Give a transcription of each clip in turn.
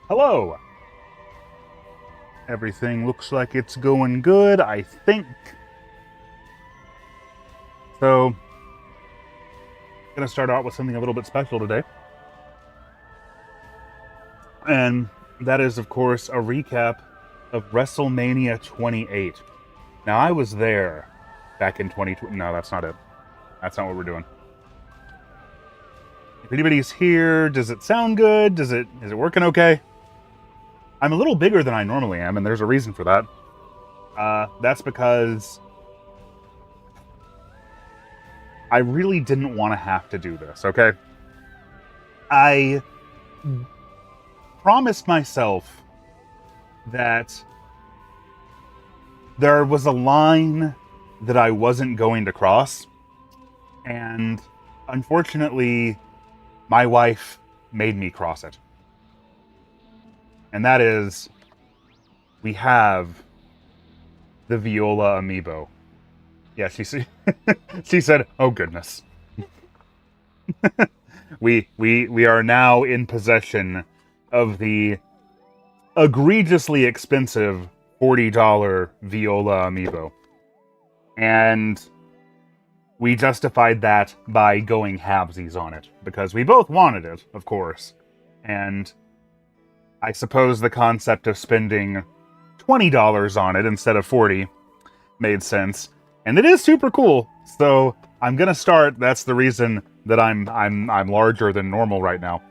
Hello! Everything looks like it's going good, I think. So, gonna start out with something a little bit special today. And that is, of course, a recap of WrestleMania 28. Now, I was there back in 2020. No, that's not it. That's not what we're doing. If anybody's here, does it sound good? Is it working okay? I'm a little bigger than I normally am, and there's a reason for that. That's because I really didn't want to have to do this, okay? I promised myself that there was a line that I wasn't going to cross, and unfortunately, my wife made me cross it. And that is, we have the Viola amiibo. Yeah, she said, "Oh goodness." we are now in possession of the egregiously expensive $40 Viola amiibo. And we justified that by going halvesies on it, because we both wanted it, of course. And I suppose the concept of spending $20 on it instead of $40 made sense. And it is super cool, so I'm gonna start. That's the reason that I'm larger than normal right now.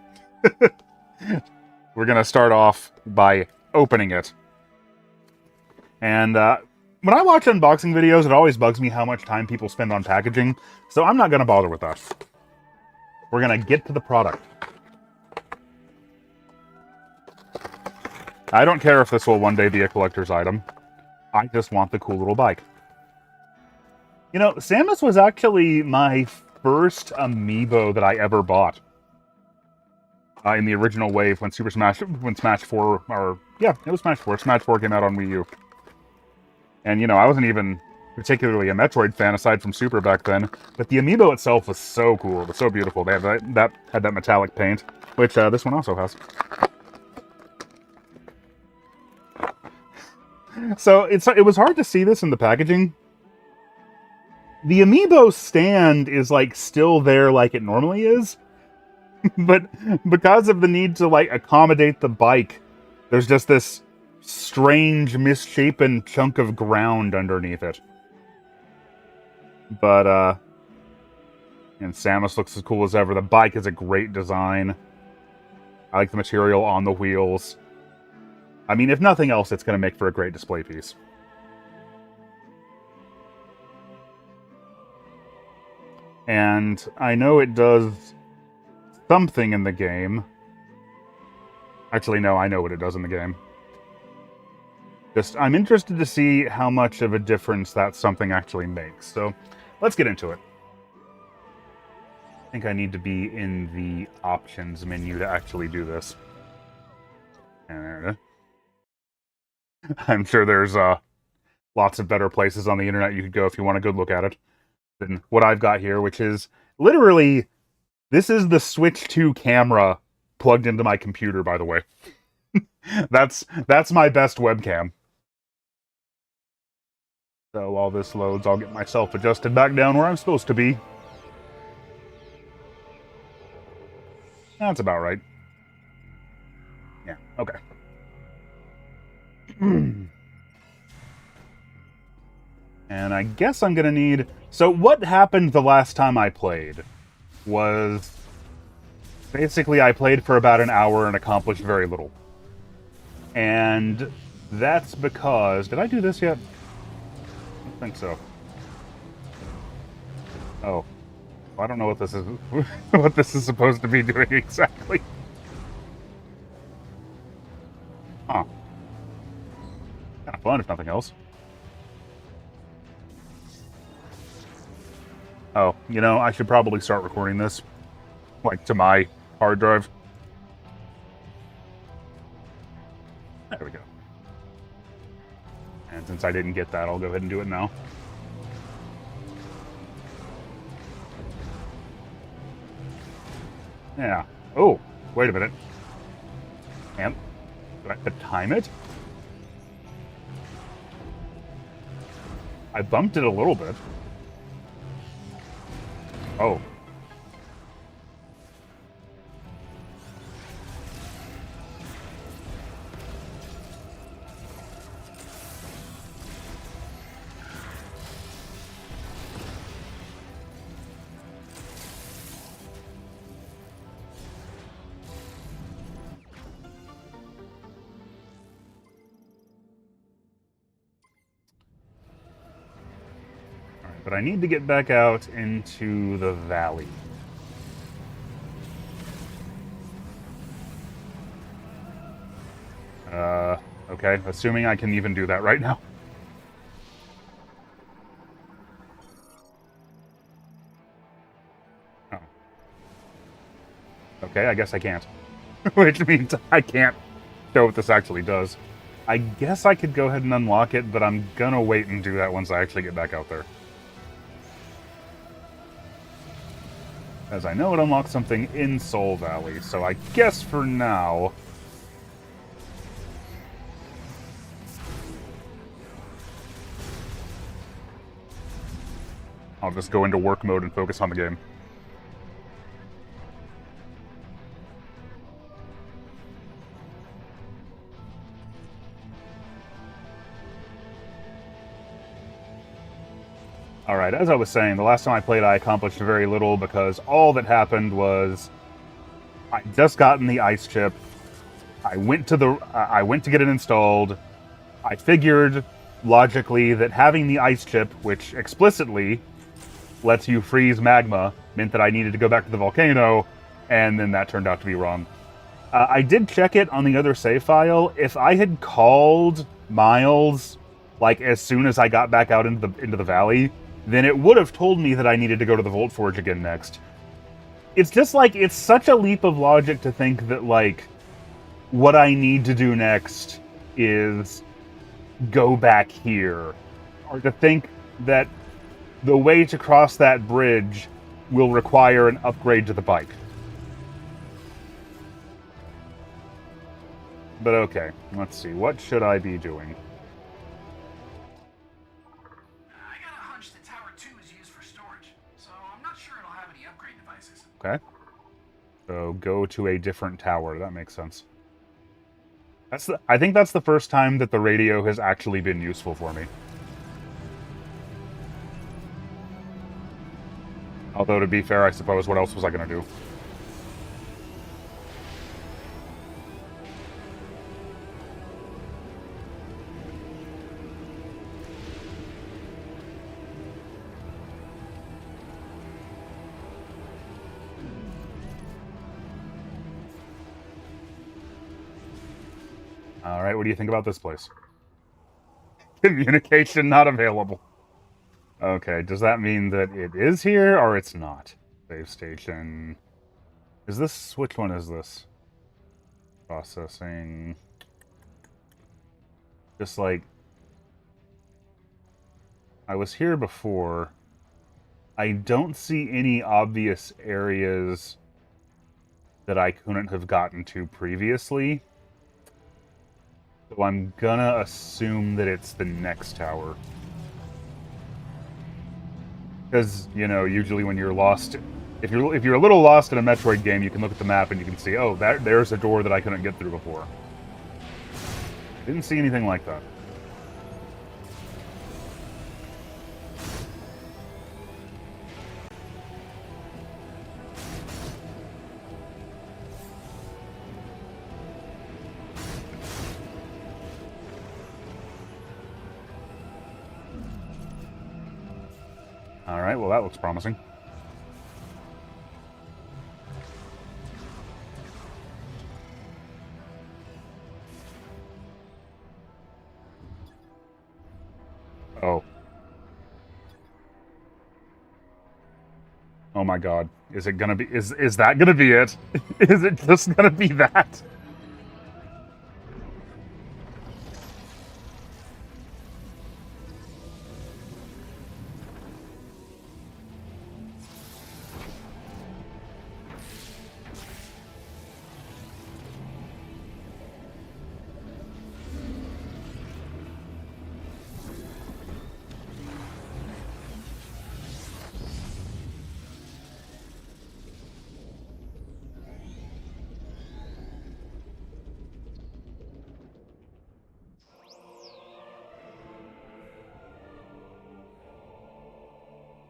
We're gonna start off by opening it. And when I watch unboxing videos, it always bugs me how much time people spend on packaging, so I'm not gonna bother with that. We're gonna get to the product. I don't care if this will one day be a collector's item. I just want the cool little bike. You know, Samus was actually my first amiibo that I ever bought. In the original wave when Smash 4, or, yeah, it was Smash 4. Smash 4 came out on Wii U. And, you know, I wasn't even particularly a Metroid fan aside from Super back then, but the amiibo itself was so cool. It was so beautiful. They had that metallic paint, which this one also has. So it was hard to see this in the packaging. The amiibo stand is like still there like it normally is, but because of the need to like accommodate the bike, there's just this strange misshapen chunk of ground underneath it. But and Samus looks as cool as ever. The bike is a great design. I like the material on the wheels. I mean, if nothing else, it's going to make for a great display piece. And I know it does something in the game. Actually, no, I know what it does in the game. I'm interested to see how much of a difference that something actually makes. So, let's get into it. I think I need to be in the options menu to actually do this. I'm sure there's lots of better places on the internet you could go if you want a good look at it than what I've got here, which is literally, this is the Switch 2 camera plugged into my computer, by the way. That's my best webcam. So while this loads, I'll get myself adjusted back down where I'm supposed to be. That's about right. Yeah, okay. And I guess I'm gonna need... So what happened the last time I played was... Basically, I played for about an hour and accomplished very little. And that's because... Did I do this yet? I don't think so. Oh. Well, I don't know what this is... what this is supposed to be doing exactly. Huh. Kind of fun, if nothing else. Oh, you know, I should probably start recording this. Like, to my hard drive. There we go. And since I didn't get that, I'll go ahead and do it now. Yeah. Oh, wait a minute. Yep. Do I have to time it? I bumped it a little bit. Oh. But I need to get back out into the valley. Okay, assuming I can even do that right now. Oh. Okay, I guess I can't. Which means I can't show what this actually does. I guess I could go ahead and unlock it, but I'm gonna wait and do that once I actually get back out there. As I know it unlocks something in Soul Valley, so I guess for now... I'll just go into work mode and focus on the game. Alright, as I was saying, the last time I played I accomplished very little because all that happened was I just gotten the ice chip. I went to get it installed. I figured logically that having the ice chip, which explicitly lets you freeze magma, meant that I needed to go back to the volcano, and then that turned out to be wrong. I did check it on the other save file. If I had called Miles, like, as soon as I got back out into the valley, then it would have told me that I needed to go to the Volt Forge again next. It's just, like, it's such a leap of logic to think that, like, what I need to do next is go back here. Or to think that the way to cross that bridge will require an upgrade to the bike. But okay, let's see. What should I be doing? I got a hunch that Tower 2 is used for storage, so I'm not sure it'll have any upgrade devices. Okay. So go to a different tower. That makes sense. I think that's the first time that the radio has actually been useful for me. Although, to be fair, I suppose, what else was I going to do? Alright, what do you think about this place? Communication not available. Okay, does that mean that it is here, or it's not? Save station... Is this... Which one is this? Processing... Just like... I was here before. I don't see any obvious areas that I couldn't have gotten to previously. So I'm gonna assume that it's the next tower. Because, you know, usually when you're lost... If you're a little lost in a Metroid game, you can look at the map and you can see, oh, there's a door that I couldn't get through before. Didn't see anything like that. Alright, well that looks promising. Oh. Oh my god. Is it gonna be... Is that gonna be it? Is it just gonna be that?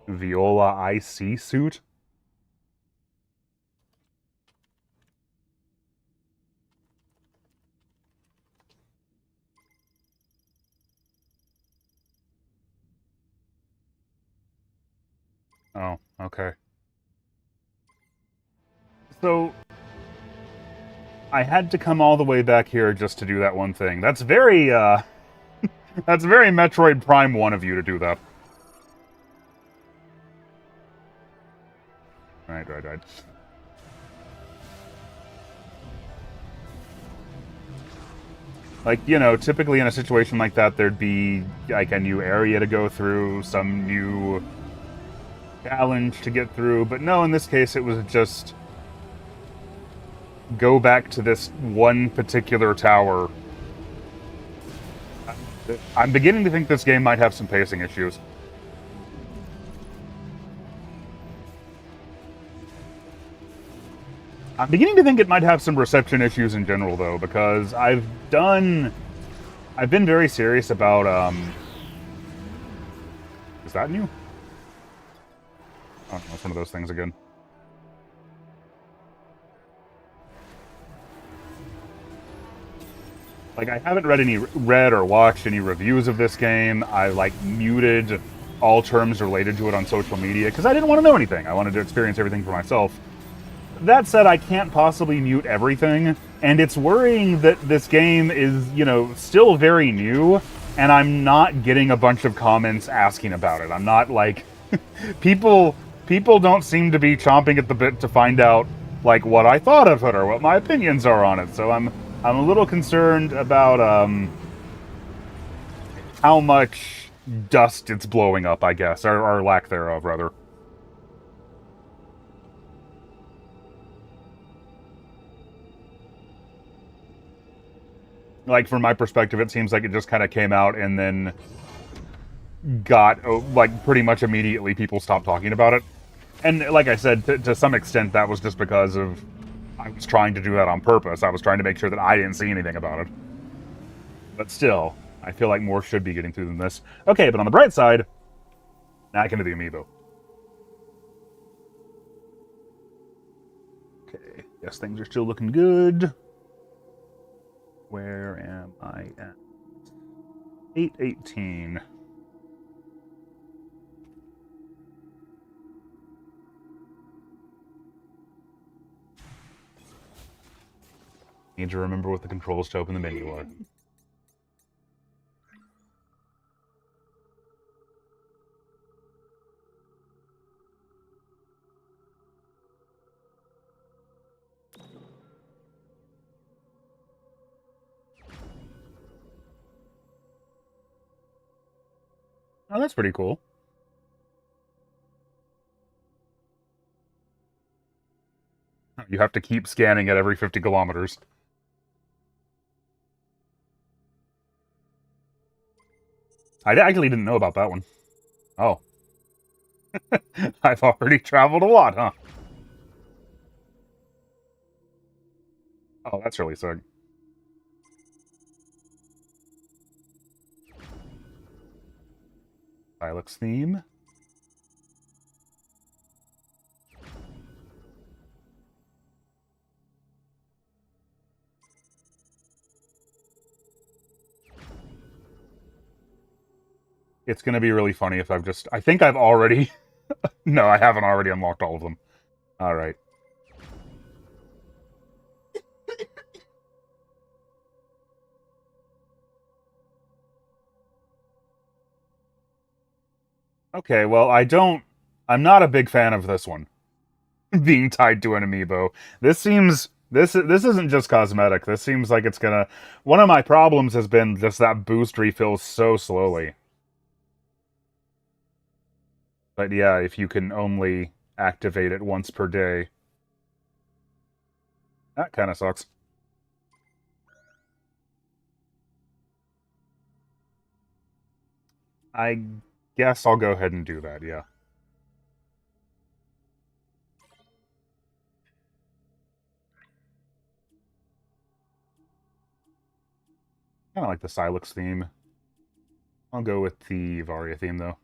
Viola IC suit? Oh, okay. So, I had to come all the way back here just to do that one thing. That's very, that's very Metroid Prime 1 of you to do that. Right. Like, you know, typically in a situation like that, there'd be, like, a new area to go through, some new challenge to get through, but no, in this case, it was just go back to this one particular tower. I'm beginning to think this game might have some pacing issues. I'm beginning to think it might have some reception issues in general, though, because I've been very serious about, is that new? Oh, no, it's one of those things again. Like, I haven't read or watched any reviews of this game. I, like, muted all terms related to it on social media, because I didn't want to know anything. I wanted to experience everything for myself. That said, I can't possibly mute everything, and it's worrying that this game is, you know, still very new, and I'm not getting a bunch of comments asking about it. I'm not, like... people don't seem to be chomping at the bit to find out, like, what I thought of it or what my opinions are on it, so I'm a little concerned about, how much dust it's blowing up, I guess, or lack thereof, rather. Like, from my perspective, it seems like it just kind of came out and then got, like, pretty much immediately people stopped talking about it. And like I said, to some extent, that was just because of I was trying to do that on purpose. I was trying to make sure that I didn't see anything about it. But still, I feel like more should be getting through than this. Okay, but on the bright side, now I can do the amiibo. Okay, yes, things are still looking good. Where am I at? 818. Need to remember what the controls to open the menu are. Oh, that's pretty cool. You have to keep scanning at every 50 kilometers. I actually didn't know about that one. Oh. I've already traveled a lot, huh? Oh, that's really sick. Silex theme. It's going to be really funny if I think I've already... No, I haven't already unlocked all of them. Alright. Okay, well, I'm not a big fan of this one. Being tied to an amiibo. This isn't just cosmetic. This seems like it's gonna... One of my problems has been just that boost refills so slowly. But yeah, if you can only activate it once per day, that kind of sucks. I guess I'll go ahead and do that, yeah. Kind of like the Silex theme. I'll go with the Varia theme, though.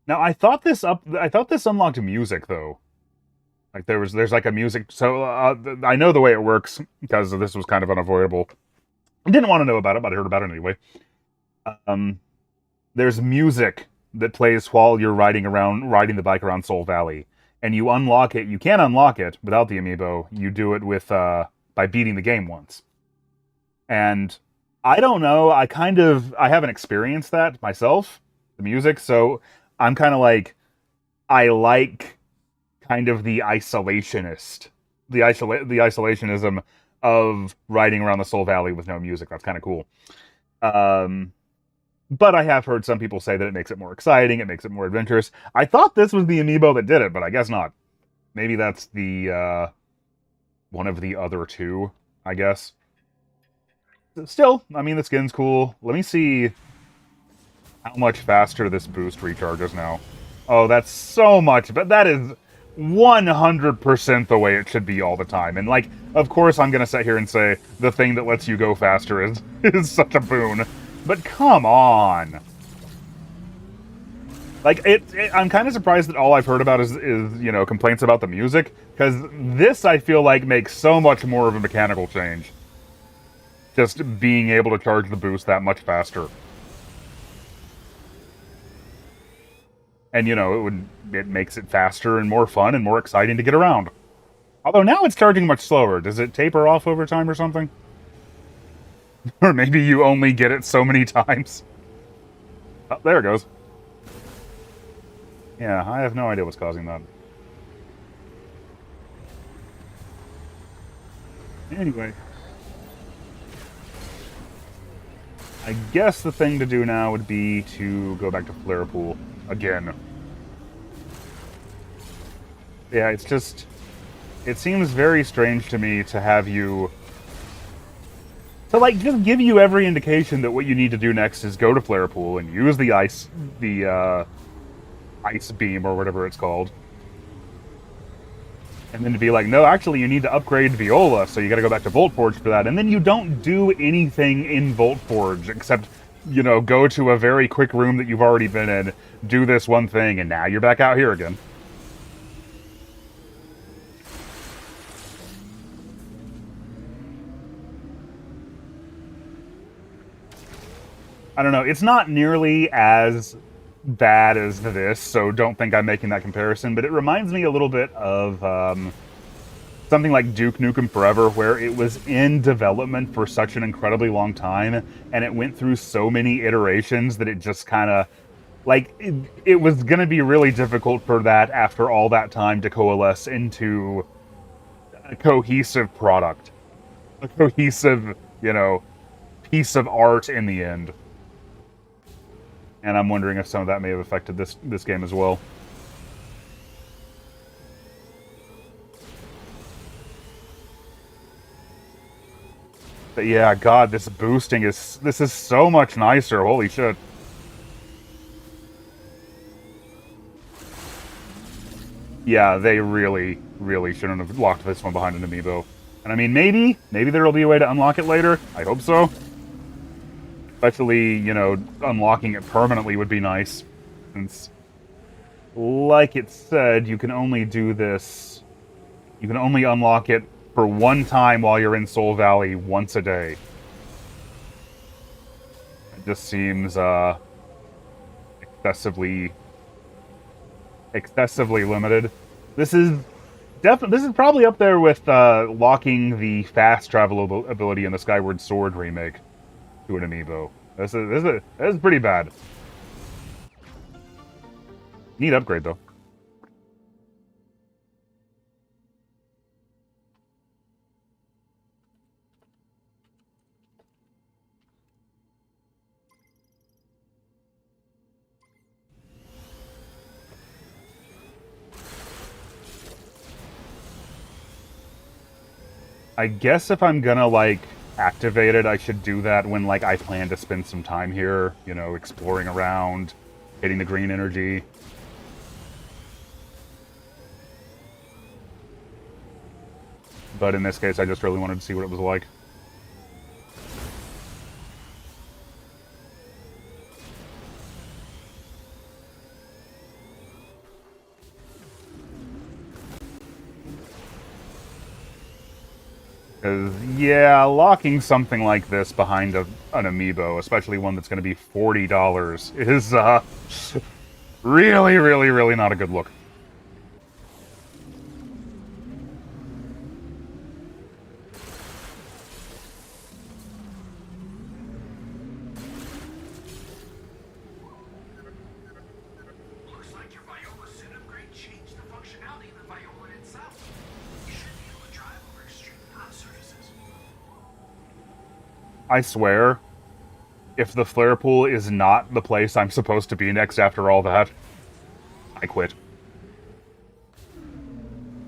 Now I thought this unlocked music though. Like there's like a music. So I know the way it works because this was kind of unavoidable. I didn't want to know about it, but I heard about it anyway. Um, there's music that plays while you're riding the bike around Soul Valley, and you unlock it. You can unlock it without the amiibo. You do it with by beating the game once. And I don't know. I haven't experienced that myself, the music. So I'm kind of like I like kind of the isolationism of riding around the Soul Valley with no music. That's kind of cool. Um, but I have heard some people say that it makes it more exciting, it makes it more adventurous. I thought this was the amiibo that did it, but I guess not. Maybe that's the one of the other two, I guess. Still, I mean, the skin's cool. Let me see how much faster this boost recharges now. Oh, that's so much, but that is 100% the way it should be all the time. And, like, of course I'm gonna sit here and say the thing that lets you go faster is such a boon. But come on! Like, I'm kind of surprised that all I've heard about is, you know, complaints about the music, because this, I feel like, makes so much more of a mechanical change. Just being able to charge the boost that much faster. And, you know, it makes it faster and more fun and more exciting to get around. Although now it's charging much slower. Does it taper off over time or something? Or maybe you only get it so many times. Oh, there it goes. Yeah, I have no idea what's causing that. Anyway. I guess the thing to do now would be to go back to Flare Pool again. Yeah, it's just... It seems very strange to me to have you... To, like, just give you every indication that what you need to do next is go to Flare Pool and use the ice beam or whatever it's called. And then to be like, no, actually, you need to upgrade Viola, so you gotta go back to Volt Forge for that. And then you don't do anything in Volt Forge except, you know, go to a very quick room that you've already been in, do this one thing, and now you're back out here again. I don't know, it's not nearly as bad as this, so don't think I'm making that comparison, but it reminds me a little bit of something like Duke Nukem Forever, where it was in development for such an incredibly long time, and it went through so many iterations that it just kind of, like, it was going to be really difficult for that after all that time to coalesce into a cohesive product. A cohesive, you know, piece of art in the end. And I'm wondering if some of that may have affected this game as well. But yeah, God, this boosting this is so much nicer. Holy shit. Yeah, they really, really shouldn't have locked this one behind an amiibo. And I mean, maybe there will be a way to unlock it later. I hope so. Especially, you know, unlocking it permanently would be nice. Since, like it said, you can only do this... You can only unlock it for one time while you're in Soul Valley once a day. It just seems, excessively limited. This is this is probably up there with locking the fast travel ability in the Skyward Sword remake to an amiibo. This is pretty bad. Neat upgrade though. I guess if I'm gonna, like, activate it, I should do that when, like, I plan to spend some time here, you know, exploring around, hitting the green energy. But in this case, I just really wanted to see what it was like. Because, yeah, locking something like this behind an amiibo, especially one that's going to be $40, is, really, really, really not a good look. Looks like your Viola suit upgrade changed the functionality of the Viola itself. You should be able to drive over extremely hot surfaces. I swear, if the flare pool is not the place I'm supposed to be next after all that, I quit.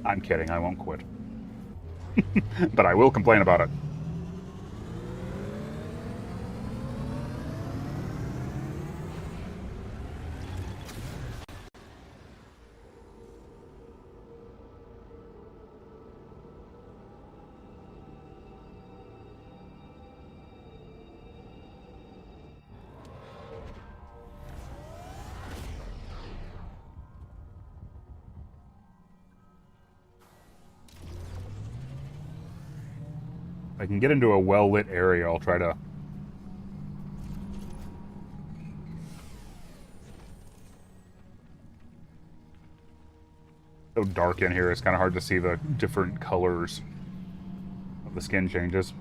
I'm kidding, I won't quit. But I will complain about it. If I can get into a well-lit area, I'll try to... So dark in here, it's kind of hard to see the different colors of the skin changes.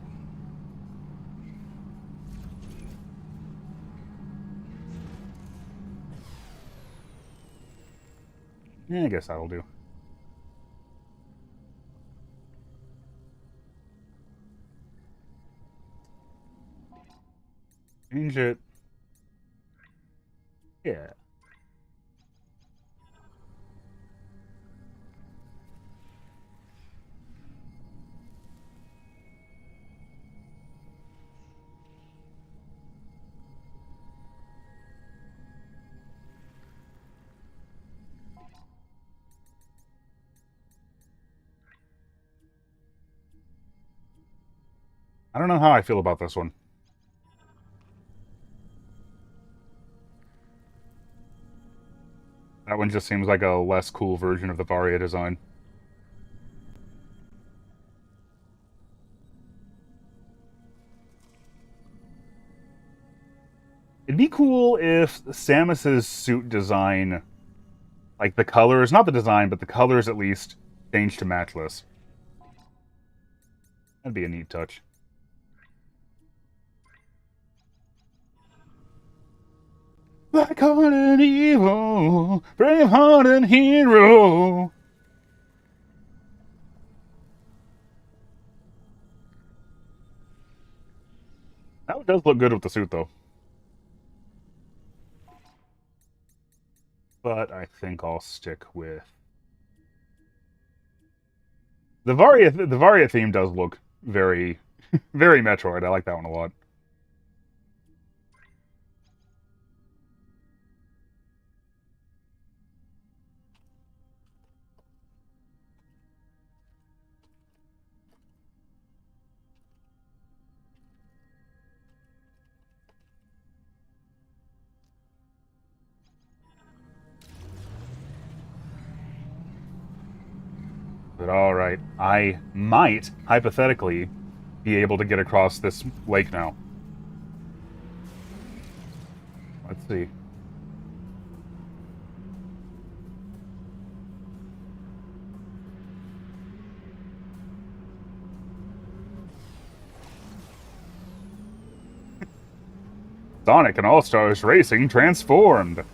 Yeah, I guess that'll do. Change it. Yeah. I don't know how I feel about this one. That one just seems like a less cool version of the Varia design. It'd be cool if Samus's suit design, like the colors, not the design, but the colors at least, changed to match this. That'd be a neat touch. Black heart and evil, brave heart and hero. That one does look good with the suit, though. But I think I'll stick with the Varia. The Varia theme does look very, very Metroid. I like that one a lot. But all right, I might hypothetically be able to get across this lake now. Let's see. Sonic and All Stars Racing transformed.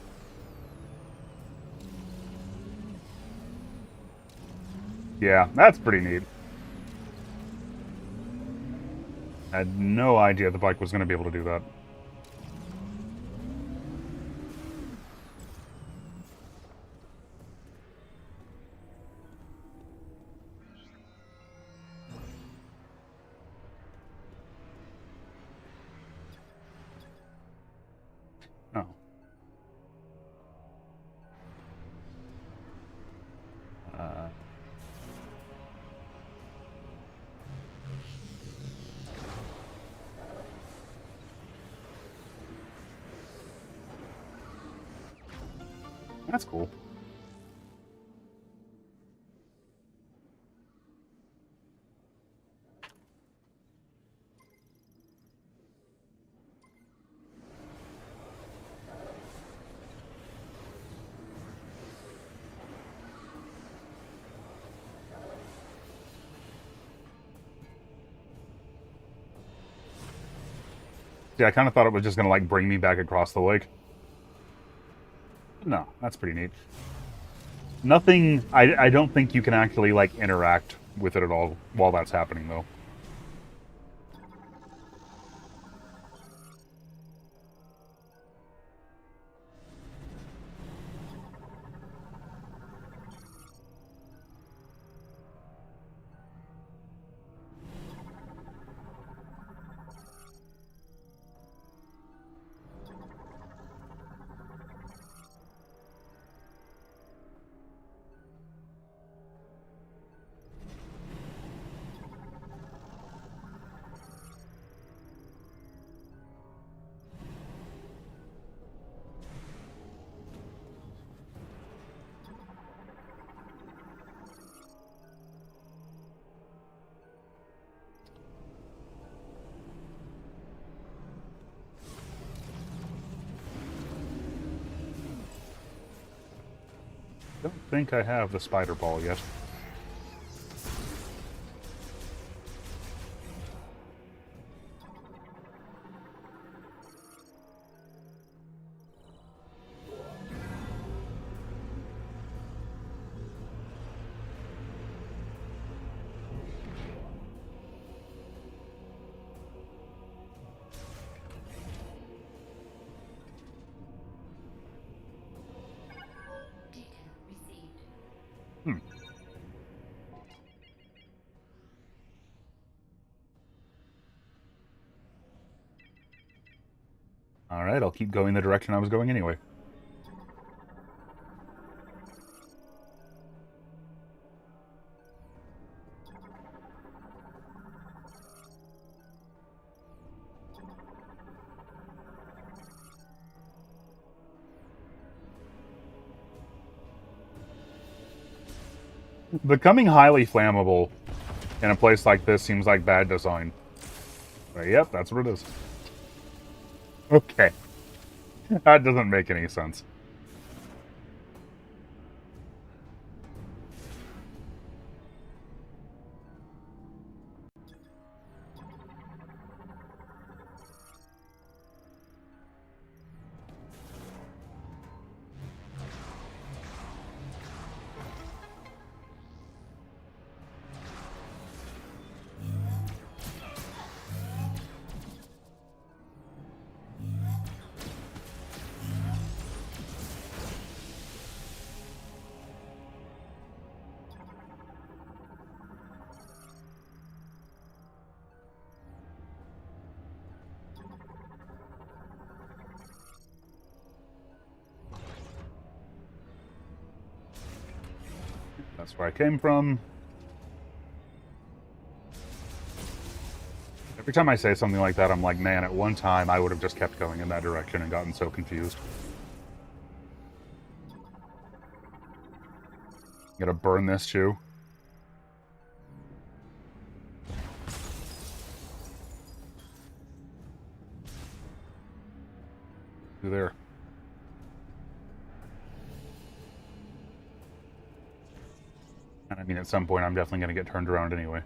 Yeah, that's pretty neat. I had no idea the bike was going to be able to do that. Oh. Uh, that's cool. Yeah, I kind of thought it was just gonna like bring me back across the lake. No, that's pretty neat. Nothing. I don't think you can actually like interact with it at all while that's happening, though. Don't think I have the spider ball yet. Data received. Hmm. All right, I'll keep going the direction I was going anyway. Becoming highly flammable in a place like this seems like bad design. But yep, that's what it is. Okay. That doesn't make any sense. That's where I came from. Every time I say something like that, I'm like, man, at one time I would have just kept going in that direction and gotten so confused. Gotta burn this too. Through there. And I mean, at some point, I'm definitely gonna get turned around anyway.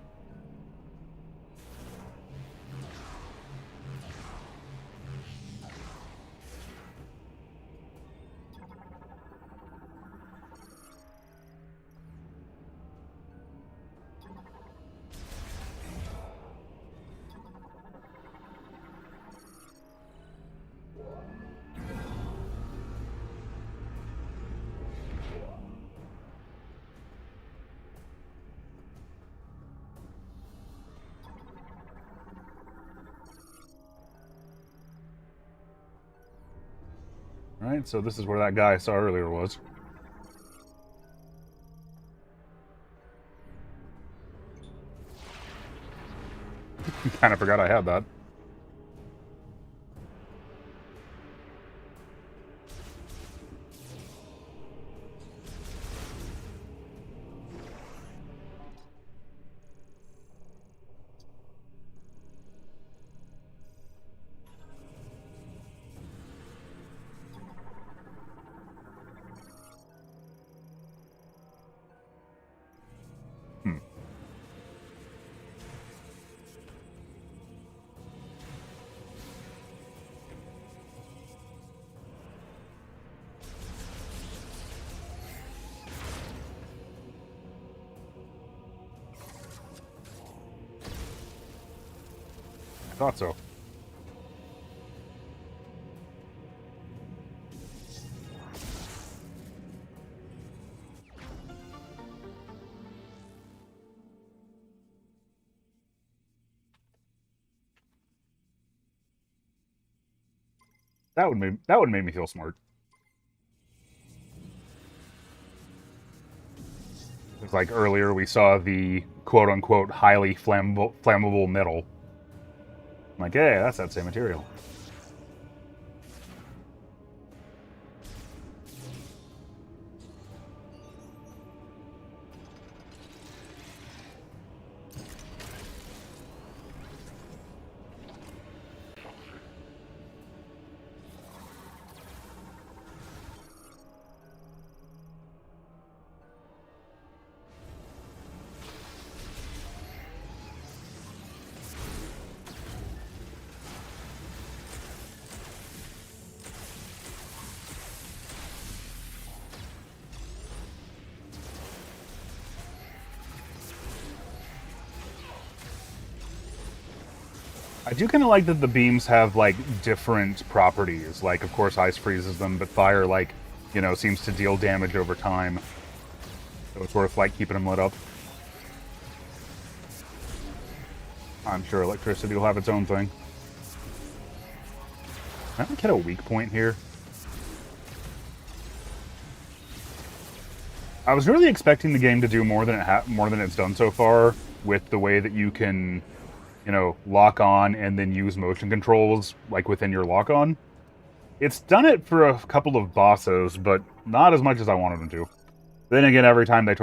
Alright, so this is where that guy I saw earlier was. Kind of forgot I had that. thought so. That would make me feel smart. It's like earlier we saw the quote unquote highly flammable metal. I'm like, hey, that's that same material. I do kind of like that the beams have like different properties. Like, of course, ice freezes them, but fire, like, you know, seems to deal damage over time. So it's worth like keeping them lit up. I'm sure electricity will have its own thing. Can I get a weak point here? I was really expecting the game to do more than it's done so far, with the way that you can, you know, lock on and then use motion controls like within your lock on. It's done it for a couple of bosses, but not as much as I wanted them to. Then again, every time they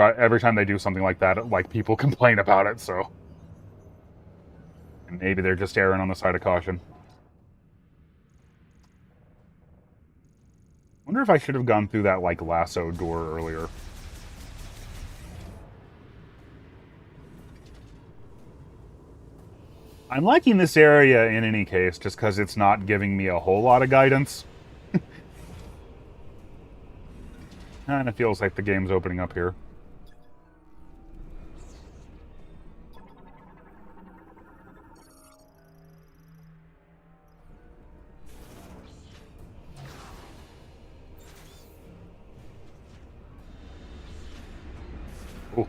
do something like that, like people complain about it, so and maybe they're just erring on the side of caution. Wonder if I should have gone through that like lasso door earlier. I'm liking this area in any case, just because it's not giving me a whole lot of guidance. Kind of feels like the game's opening up here. Oh.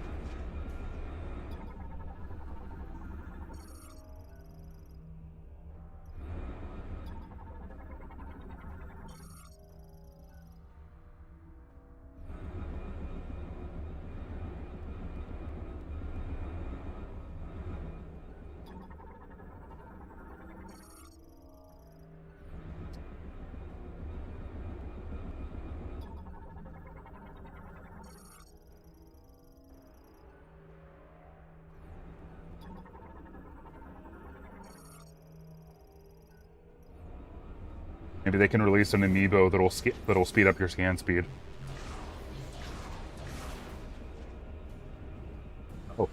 Maybe they can release an amiibo that'll speed up your scan speed. Oh.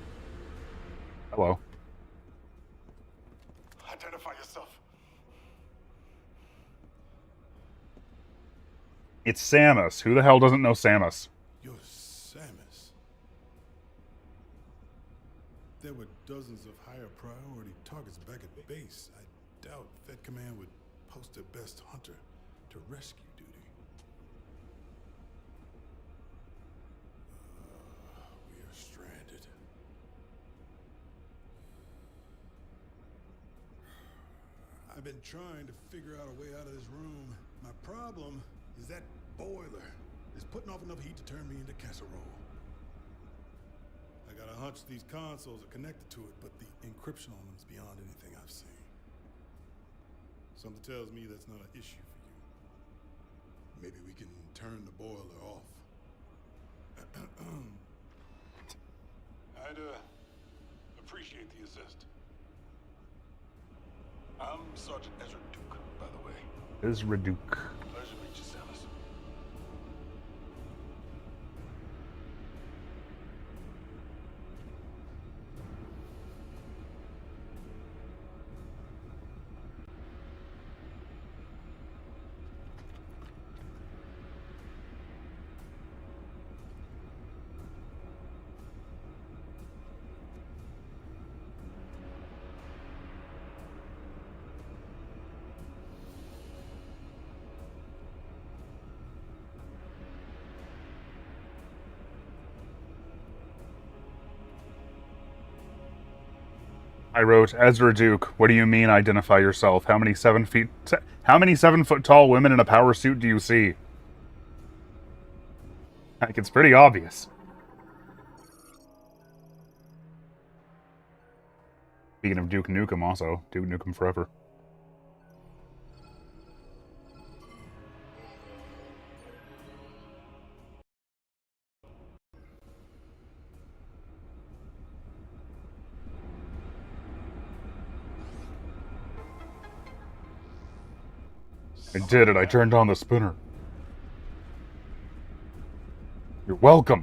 Hello. Identify yourself. It's Samus. Who the hell doesn't know Samus? You're Samus. There were dozens of higher priority targets back at base. I doubt Fed Command would post their best hunter to rescue duty. We are stranded. I've been trying to figure out a way out of this room. My problem is that boiler is putting off enough heat to turn me into casserole. I got a hunch these consoles are connected to it, but the encryption on them is beyond anything I've seen. Something tells me that's not an issue for you. Maybe we can turn the boiler off. I'd appreciate the assist. I'm Sergeant Ezra Duke, by the way. Ezra Duke. Pleasure to meet you, Samus. I wrote, Ezra Duke, what do you mean identify yourself? How many 7-foot tall women in a power suit do you see? Like, it's pretty obvious. Speaking of Duke Nukem, also. Duke Nukem Forever. I did it. I turned on the spinner. You're welcome.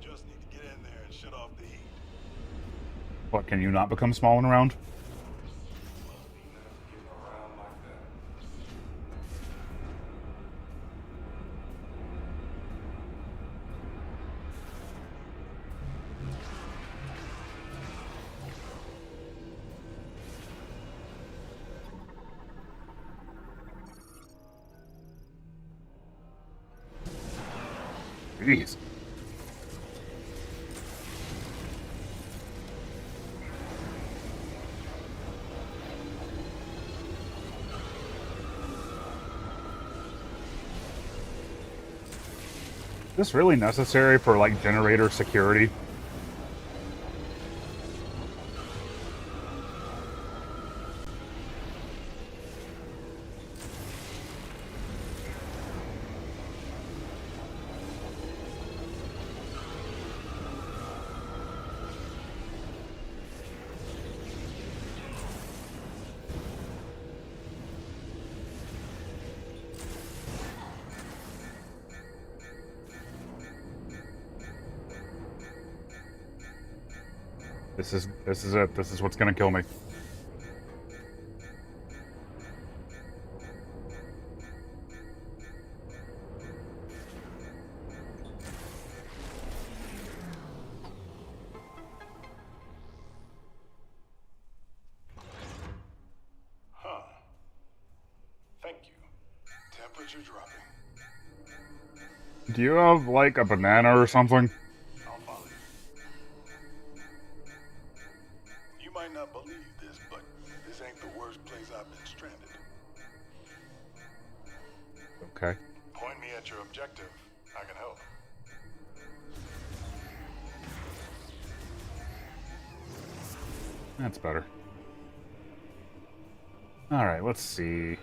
Just need to get in there and shut off the heat. What, can you not become small and round? Jeez. Is this really necessary for, like, generator security? This is it. This is what's gonna kill me. Huh. Thank you. Temperature dropping. Do you have, like, a banana or something? I'll follow you. You might not believe this, but this ain't the worst place I've been stranded. Okay. Point me at your objective. I can help. That's better. Alright, let's see.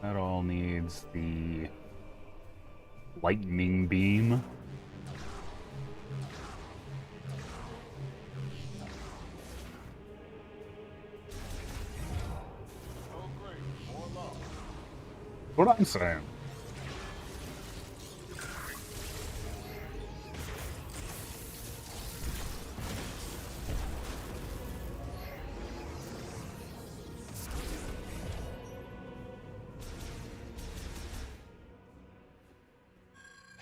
That all needs the lightning beam. Oh, great. More love. What I'm saying.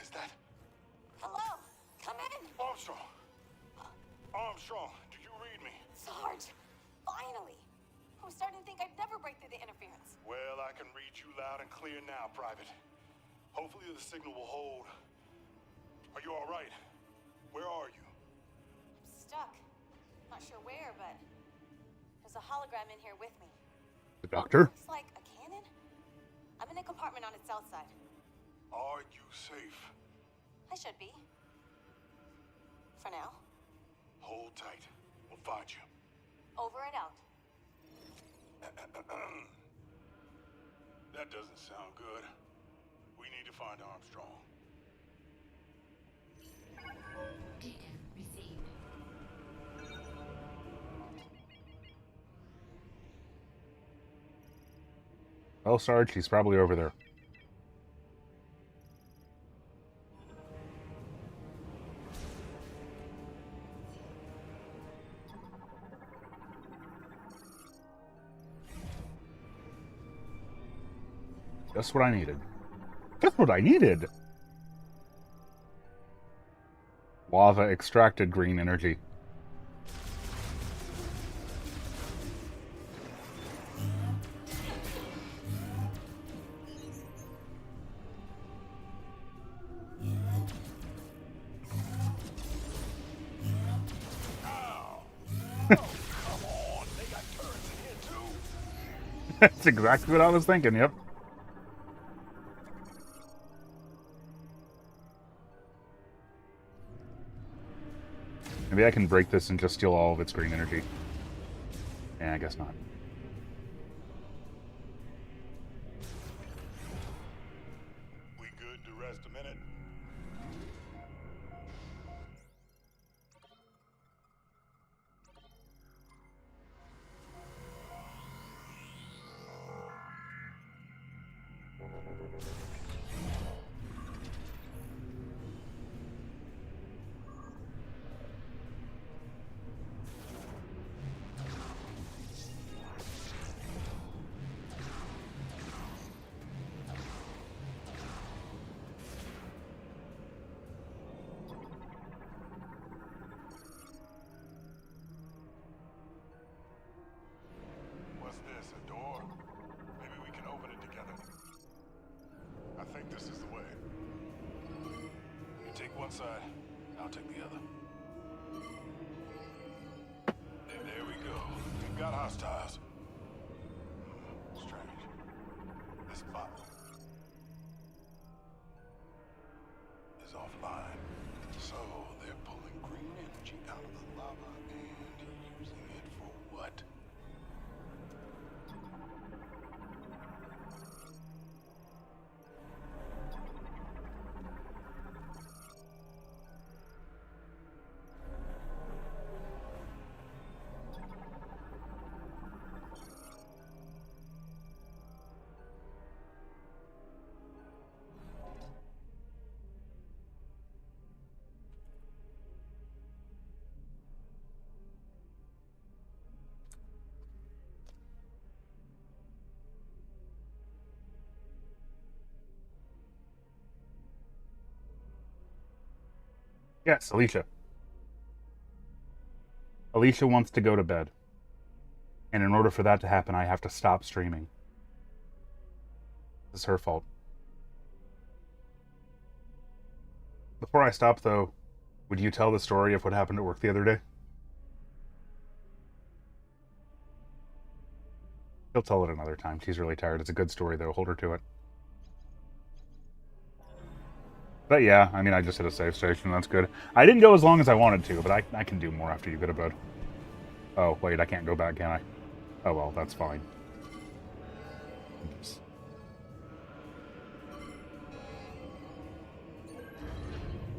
Is that Hello? Come in! Armstrong? Armstrong, do you read me? Sarge! Finally! I was starting to think I'd never break through the interference. Well, I can read you loud and clear now, Private. Hopefully the signal will hold. Are you all right? Where are you? I'm stuck. Not sure where, but there's a hologram in here with me. The doctor? Looks like a cannon? I'm in a compartment on its south side. Are you safe? I should be. For now. Hold tight. We'll find you. Over and out. That doesn't sound good. We need to find Armstrong. Data received. Well, Sarge, he's probably over there. Just what I needed. Just what I needed! Lava extracted green energy. That's exactly what I was thinking, yep. Maybe I can break this and just steal all of its green energy. Yeah, I guess not. We good to rest a minute? What's this, a door? Maybe we can open it together. I think this is the way. You take one side, I'll take the other. And there we go. We've got hostiles. Strange. This bottle is offline. So they're pulling green energy out of the lava and using it for what? Yes, Alicia. Alicia wants to go to bed. And in order for that to happen, I have to stop streaming. It's her fault. Before I stop, though, would you tell the story of what happened at work the other day? She'll tell it another time. She's really tired. It's a good story, though. Hold her to it. But yeah, I mean, I just hit a save station. That's good. I didn't go as long as I wanted to, but I can do more after you go to bed. Oh, wait, I can't go back, can I? Oh, well, that's fine. Oops.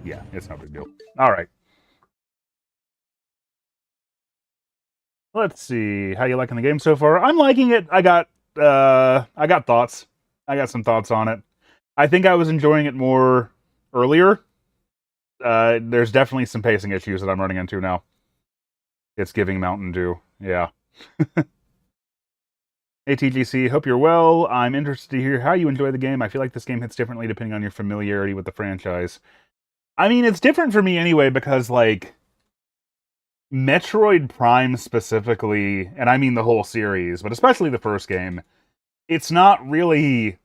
Yeah, it's no big deal. All right. Let's see. How you liking the game so far? I'm liking it. I got thoughts. I got some thoughts on it. I think I was enjoying it more earlier. There's definitely some pacing issues that I'm running into now. It's giving Mountain Dew. Yeah. Hey TGC, hope you're well. I'm interested to hear how you enjoy the game. I feel like this game hits differently depending on your familiarity with the franchise. I mean, it's different for me anyway because, like, Metroid Prime specifically, and I mean the whole series, but especially the first game, it's not really...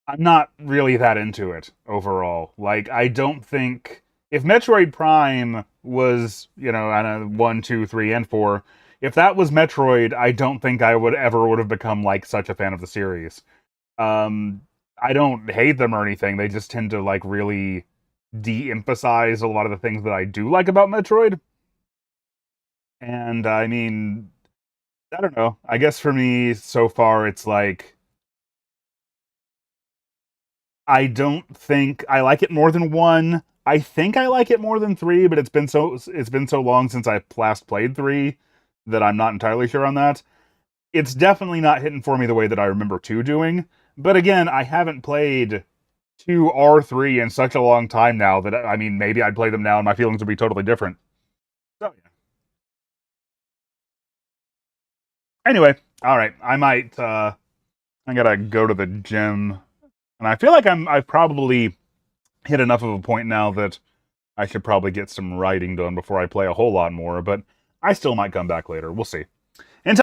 I'm not really that into it overall. Like, I don't think... If Metroid Prime was, you know, I don't know, 1, 2, 3, and 4... If that was Metroid, I don't think I would have become, like, such a fan of the series. I don't hate them or anything. They just tend to, like, really de-emphasize a lot of the things that I do like about Metroid. And, I mean, I don't know. I guess for me, so far, it's like... I don't think I like it more than 1. I think I like it more than 3, but it's been so long since I last played 3 that I'm not entirely sure on that. It's definitely not hitting for me the way that I remember 2 doing. But again, I haven't played 2 or 3 in such a long time now that, I mean, maybe I'd play them now and my feelings would be totally different. So, yeah. Anyway, alright, I gotta go to the gym. And I feel like I've probably hit enough of a point now that I should probably get some writing done before I play a whole lot more, but I still might come back later. We'll see.